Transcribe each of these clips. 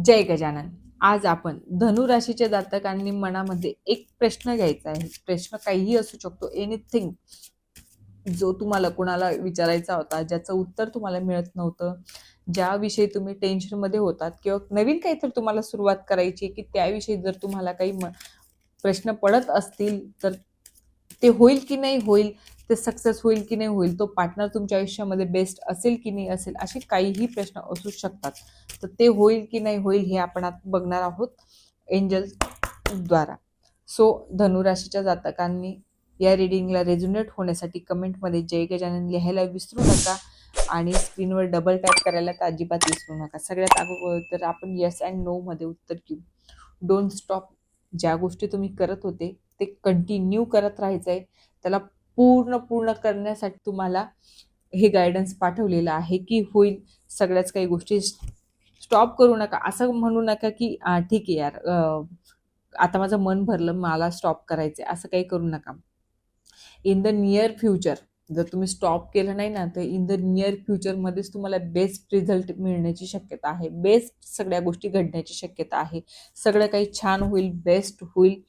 जय गजानन. आज आपण धनुराशीच्या जातकांनी मनामध्ये एक प्रश्न घ्यायचा आहे. प्रश्न काहीही असू शकतो, एनिथिंग, जो तुम्हाला कुणाला विचारायचा होता, ज्याचं उत्तर तुम्हाला मिळत नव्हतं, ज्याविषयी तुम्ही टेन्शनमध्ये होतात किंवा नवीन काहीतरी तुम्हाला सुरुवात करायची की त्याविषयी जर तुम्हाला काही प्रश्न पडत असतील तर ते होईल की नाही होईल, ते सक्सेस होईल की नाही होईल, तो पार्टनर तुमच्या आयुष्यामध्ये बेस्ट असेल की नाही असेल, असे काहीही प्रश्न असू शकतात. तर ते होईल की नाही होईल हे आपण आता बघणार आहोत एंजल्स द्वारा. सो धनुराशीच्या जातकांनी या रिडिंगला रेझोनेट होण्यासाठी कमेंटमध्ये जय गजानन लिहायला विसरू नका आणि स्क्रीनवर डबल टॅप करायला तर अजिबात विसरू नका. सगळ्यात अगोदर आपण येस अँड नो मध्ये उत्तर घेऊ. Don't stop. ज्या गोष्टी तुम्ही करत होते ते कंटिन्यू करत राहायचंय. त्याला पूर्ण पूर्ण करण्यासाठी तुम्हाला हे गायडन्स पाठवलेलं आहे की होईल. सगळ्याच काही गोष्टी स्टॉप करू नका. असं म्हणू नका की ठीक आहे यार, आता माझं मन भरलं, मला स्टॉप करायचंय, असं काही करू नका. इन द नियर फ्युचर जर तुम्ही स्टॉप केलं नाही ना, तर इन द नियर फ्युचरमध्येच तुम्हाला बेस्ट रिझल्ट मिळण्याची शक्यता आहे. बेस्ट सगळ्या गोष्टी घडण्याची शक्यता आहे. सगळं काही छान होईल, बेस्ट होईल.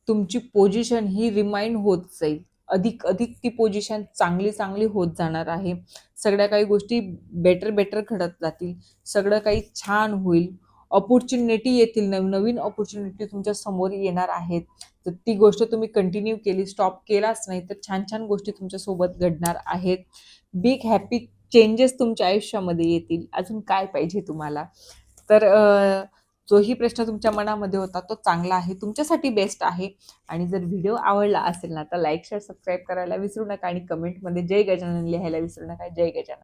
तुमची पोझिशन ही रिमाइंड होत जाईल. अधिक अधिक ती पोझिशन चांगली चांगली होत जाणार आहे. सगळ्या काही गोष्टी बेटर बेटर घडत जातील. सगळं काही छान होईल. ऑपॉर्च्युनिटी येतील, नवीन ऑपॉर्च्युनिटी तुमच्या समोर येणार आहेत. तर ती गोष्ट तुम्ही कंटिन्यू केली, स्टॉप केलाच नाही, तर छान छान गोष्टी तुमच्या सोबत घडणार आहेत. बिग हॅपी चेंजेस तुमच्या आयुष्यामध्ये येतील. अजून काय पाहिजे तुम्हाला? तर जोही प्रश्न तुमच्या मनामध्ये होता तो चांगला आहे, तुमच्यासाठी बेस्ट आहे. आणि जर व्हिडिओ आवडला असेल ना, तर लाईक शेअर सबस्क्राईब करायला विसरू नका आणि कमेंटमध्ये जय गजानन लिहायला विसरू नका. जय गजानन.